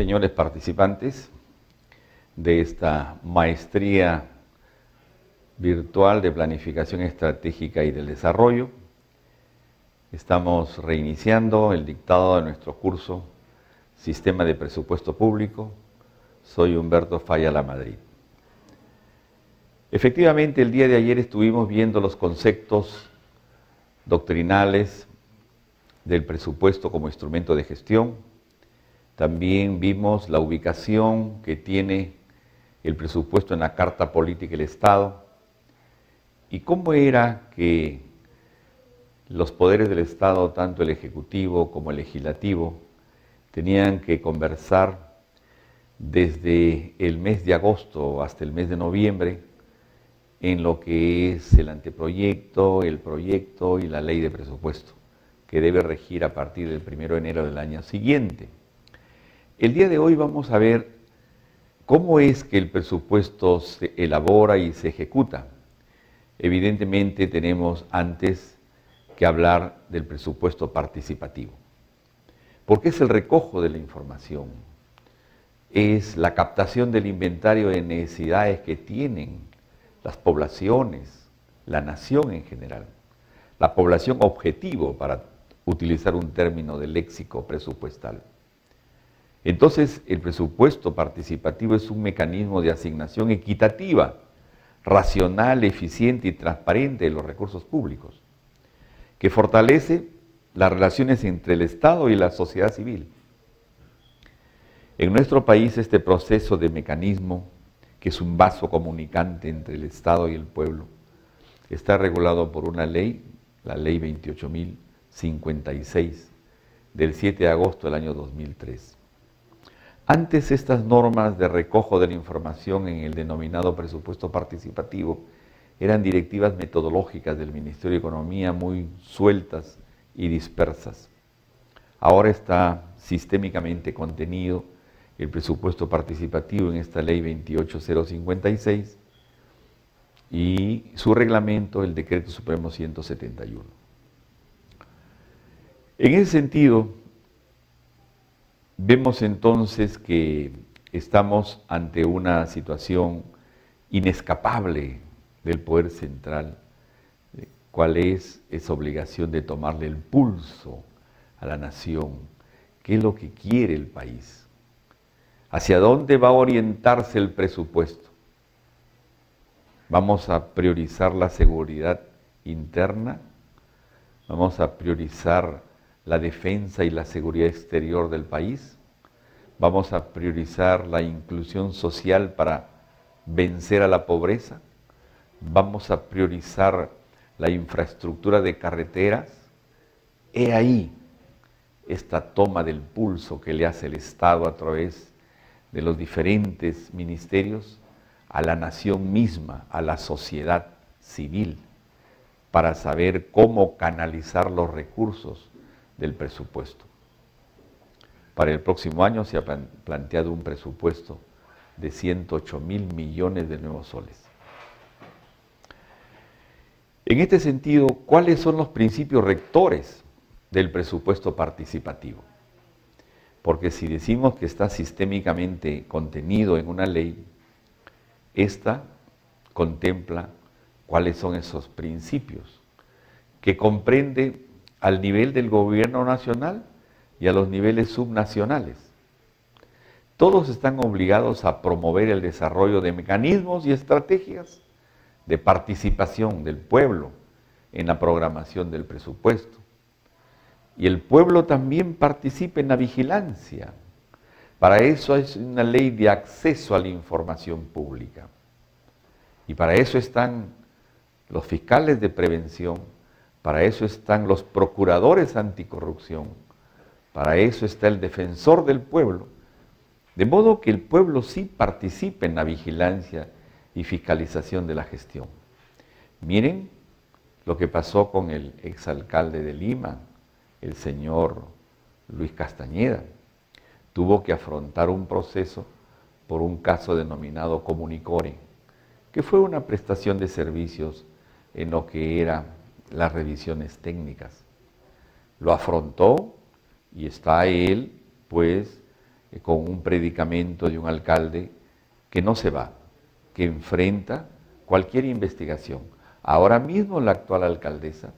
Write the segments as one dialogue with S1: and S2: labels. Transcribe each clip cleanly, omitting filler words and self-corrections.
S1: señores participantes de esta maestría virtual de planificación estratégica y del desarrollo. Estamos reiniciando el dictado de nuestro curso Sistema de Presupuesto Público. Soy Humberto Falla Lamadrid. Efectivamente, el día de ayer estuvimos viendo los conceptos doctrinales del presupuesto como instrumento de gestión. También vimos la ubicación que tiene el presupuesto en la Carta Política del Estado y cómo era que los poderes del Estado, tanto el Ejecutivo como el Legislativo, tenían que conversar desde el mes de agosto hasta el mes de noviembre en lo que es el anteproyecto, el proyecto y la ley de presupuesto, que debe regir a partir del 1 de enero del año siguiente. El día de hoy vamos a ver cómo es que el presupuesto se elabora y se ejecuta. Evidentemente tenemos antes que hablar del presupuesto participativo, porque es el recojo de la información, es la captación del inventario de necesidades que tienen las poblaciones, la nación en general, la población objetivo, para utilizar un término del léxico presupuestal. Entonces, el presupuesto participativo es un mecanismo de asignación equitativa, racional, eficiente y transparente de los recursos públicos, que fortalece las relaciones entre el Estado y la sociedad civil. En nuestro país, este proceso de mecanismo, que es un vaso comunicante entre el Estado y el pueblo, está regulado por una ley, la Ley 28.056, del 7 de agosto del año 2003. Antes, estas normas de recojo de la información en el denominado presupuesto participativo eran directivas metodológicas del Ministerio de Economía muy sueltas y dispersas. Ahora está sistémicamente contenido el presupuesto participativo en esta Ley 28.056 y su reglamento, el Decreto Supremo 171. En ese sentido, vemos entonces que estamos ante una situación inescapable del poder central, cuál es esa obligación de tomarle el pulso a la nación, qué es lo que quiere el país, hacia dónde va a orientarse el presupuesto. Vamos a priorizar la seguridad interna, vamos a priorizar la defensa y la seguridad exterior del país, vamos a priorizar la inclusión social para vencer a la pobreza, vamos a priorizar la infraestructura de carreteras. He ahí esta toma del pulso que le hace el Estado a través de los diferentes ministerios a la nación misma, a la sociedad civil, para saber cómo canalizar los recursos del presupuesto. Para el próximo año se ha planteado un presupuesto de 108.000 millones de nuevos soles. En este sentido, ¿cuáles son los principios rectores del presupuesto participativo? Porque si decimos que está sistémicamente contenido en una ley, esta contempla cuáles son esos principios, que comprende al nivel del gobierno nacional y a los niveles subnacionales. Todos están obligados a promover el desarrollo de mecanismos y estrategias de participación del pueblo en la programación del presupuesto. Y el pueblo también participa en la vigilancia. Para eso es una ley de acceso a la información pública. Y para eso están los fiscales de prevención, para eso están los procuradores anticorrupción, para eso está el defensor del pueblo, de modo que el pueblo sí participe en la vigilancia y fiscalización de la gestión. Miren lo que pasó con el exalcalde de Lima, el señor Luis Castañeda. Tuvo que afrontar un proceso por un caso denominado Comunicore, que fue una prestación de servicios en lo que eran las revisiones técnicas. Lo afrontó y está él, pues, con un predicamento de un alcalde que no se va, que enfrenta cualquier investigación. Ahora mismo la actual alcaldesa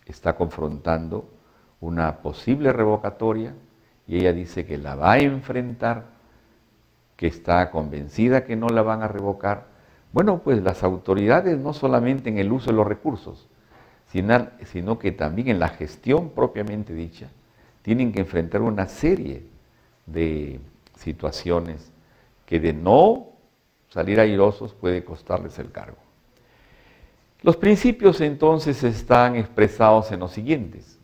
S1: está confrontando una posible revocatoria y ella dice que la va a enfrentar, que está convencida que no la van a revocar. Bueno, pues las autoridades no solamente en el uso de los recursos, sino que también en la gestión propiamente dicha, tienen que enfrentar una serie de situaciones que de no salir airosos puede costarles el cargo. Los principios entonces están expresados en los siguientes.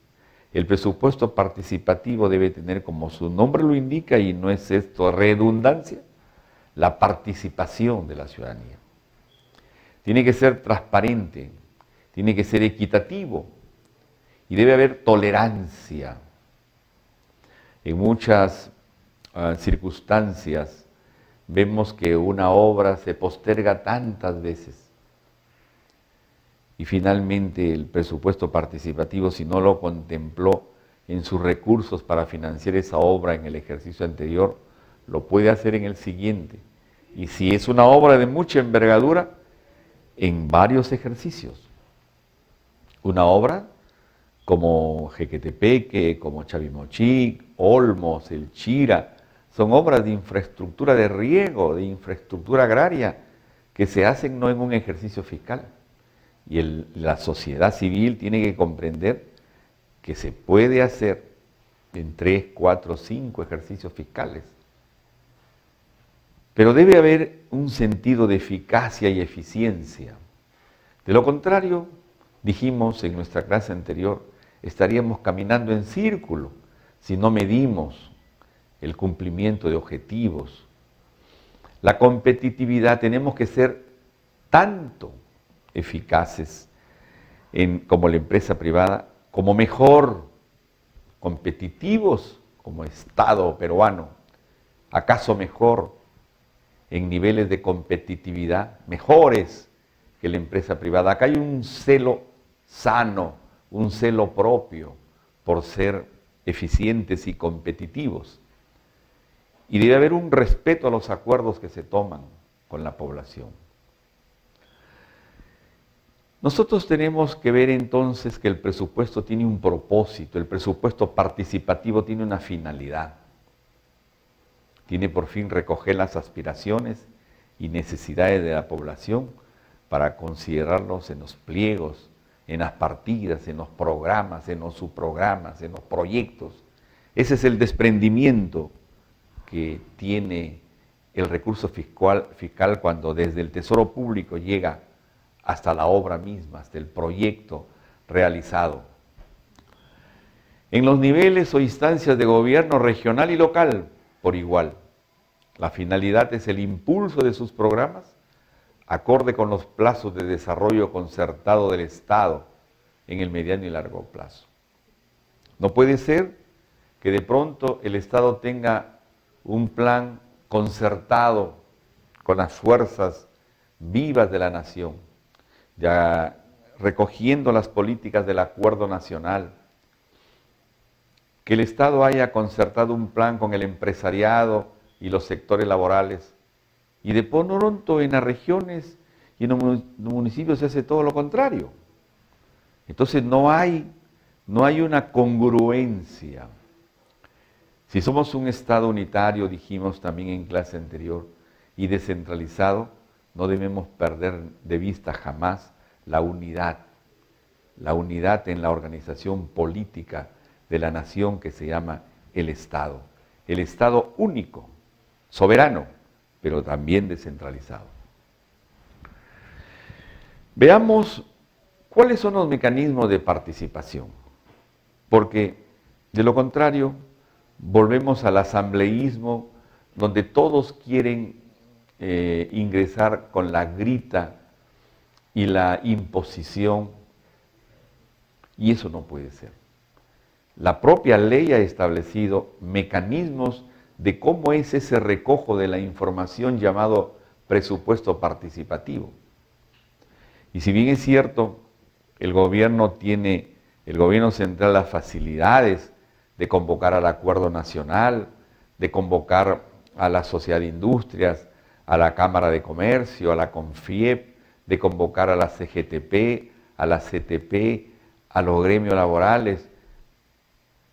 S1: El presupuesto participativo debe tener, como su nombre lo indica, y no es esto redundancia, la participación de la ciudadanía. Tiene que ser transparente, tiene que ser equitativo y debe haber tolerancia. En muchas circunstancias vemos que una obra se posterga tantas veces y finalmente el presupuesto participativo, si no lo contempló en sus recursos para financiar esa obra en el ejercicio anterior, lo puede hacer en el siguiente. Y si es una obra de mucha envergadura, en varios ejercicios. Una obra como Jequetepeque, como Chavimochic, Olmos, El Chira, son obras de infraestructura de riego, de infraestructura agraria, que se hacen no en un ejercicio fiscal. Y la sociedad civil tiene que comprender que se puede hacer en 3, 4, 5 ejercicios fiscales. Pero debe haber un sentido de eficacia y eficiencia. De lo contrario, dijimos en nuestra clase anterior, estaríamos caminando en círculo si no medimos el cumplimiento de objetivos. La competitividad, tenemos que ser tanto eficaces como la empresa privada, como mejor competitivos como Estado peruano, acaso mejor en niveles de competitividad, mejores que la empresa privada. Acá hay un celo sano, un celo propio por ser eficientes y competitivos. Y debe haber un respeto a los acuerdos que se toman con la población. Nosotros tenemos que ver entonces que el presupuesto tiene un propósito, el presupuesto participativo tiene una finalidad. Tiene por fin recoger las aspiraciones y necesidades de la población para considerarlos en los pliegos, en las partidas, en los programas, en los subprogramas, en los proyectos. Ese es el desprendimiento que tiene el recurso fiscal cuando desde el Tesoro Público llega hasta la obra misma, hasta el proyecto realizado. En los niveles o instancias de gobierno regional y local, por igual. La finalidad es el impulso de sus programas acorde con los plazos de desarrollo concertado del Estado en el mediano y largo plazo. No puede ser que de pronto el Estado tenga un plan concertado con las fuerzas vivas de la nación, ya recogiendo las políticas del acuerdo nacional, que el Estado haya concertado un plan con el empresariado y los sectores laborales, y de pronto en las regiones y en los municipios se hace todo lo contrario. Entonces no hay una congruencia. Si somos un Estado unitario, dijimos también en clase anterior, y descentralizado, no debemos perder de vista jamás la unidad en la organización política de la nación que se llama el Estado único, soberano, pero también descentralizado. Veamos cuáles son los mecanismos de participación, porque de lo contrario volvemos al asambleísmo donde todos quieren ingresar con la grita y la imposición, y eso no puede ser. La propia ley ha establecido mecanismos de cómo es ese recojo de la información llamado presupuesto participativo. Y si bien es cierto, el gobierno central las facilidades de convocar al acuerdo nacional, de convocar a la Sociedad de Industrias, a la Cámara de Comercio, a la CONFIEP, de convocar a la CGTP, a la CTP, a los gremios laborales,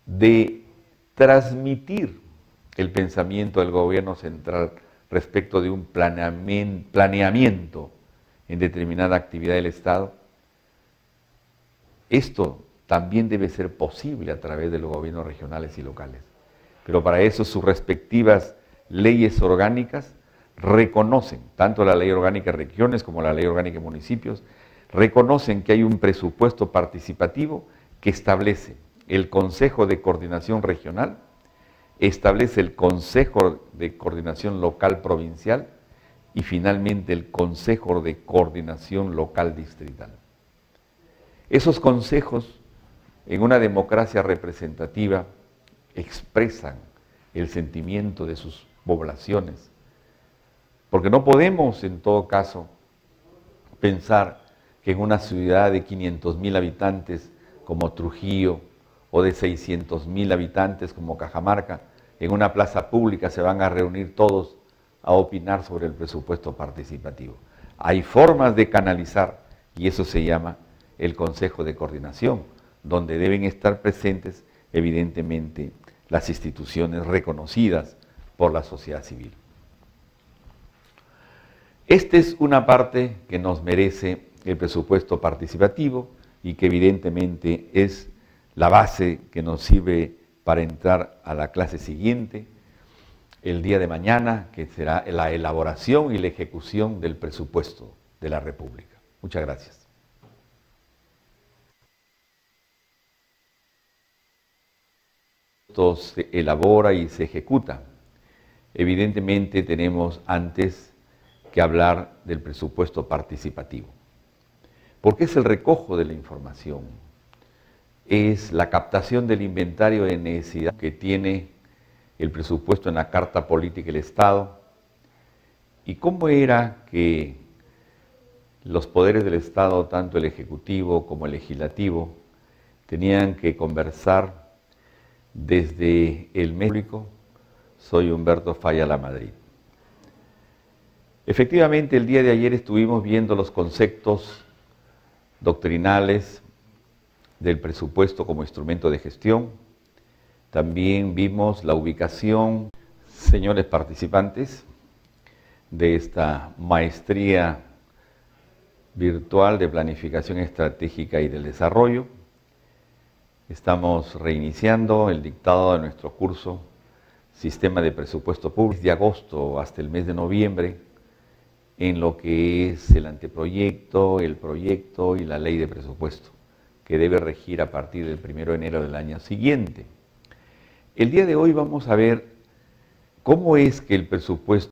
S1: de transmitir el pensamiento del gobierno central respecto de un planeamiento en determinada actividad del Estado. Esto también debe ser posible a través de los gobiernos regionales y locales. Pero para eso sus respectivas leyes orgánicas reconocen, tanto la Ley Orgánica de Regiones como la Ley Orgánica de Municipios, reconocen que hay un presupuesto participativo que establece el Consejo de Coordinación Regional, establece el Consejo de Coordinación Local Provincial y finalmente el Consejo de Coordinación Local Distrital. Esos consejos, en una democracia representativa, expresan el sentimiento de sus poblaciones, porque no podemos, en todo caso, pensar que en una ciudad de 500.000 habitantes como Trujillo o de 600.000 habitantes como Cajamarca, en una plaza pública se van a reunir todos a opinar sobre el presupuesto participativo. Hay formas de canalizar y eso se llama el Consejo de Coordinación, donde deben estar presentes, evidentemente, las instituciones reconocidas por la sociedad civil. Esta es una parte que nos merece el presupuesto participativo y que evidentemente es la base que nos sirve para entrar a la clase siguiente, el día de mañana, que será la elaboración y la ejecución del presupuesto de la República. Muchas gracias. Esto se elabora y se ejecuta. Evidentemente tenemos antes que hablar del presupuesto participativo, porque es el recojo de la información, es la captación del inventario de necesidad que tiene el presupuesto en la Carta Política del Estado, y cómo era que los poderes del Estado, tanto el Ejecutivo como el Legislativo, tenían que conversar desde el medio público. Soy Humberto Falla Lamadrid. Efectivamente, el día de ayer estuvimos viendo los conceptos doctrinales del presupuesto como instrumento de gestión. También vimos la ubicación, señores participantes, de esta maestría virtual de planificación estratégica y del desarrollo. Estamos reiniciando el dictado de nuestro curso Sistema de Presupuesto Público de agosto hasta el mes de noviembre, en lo que es el anteproyecto, el proyecto y la ley de presupuesto, que debe regir a partir del 1 de enero del año siguiente. El día de hoy vamos a ver cómo es que el presupuesto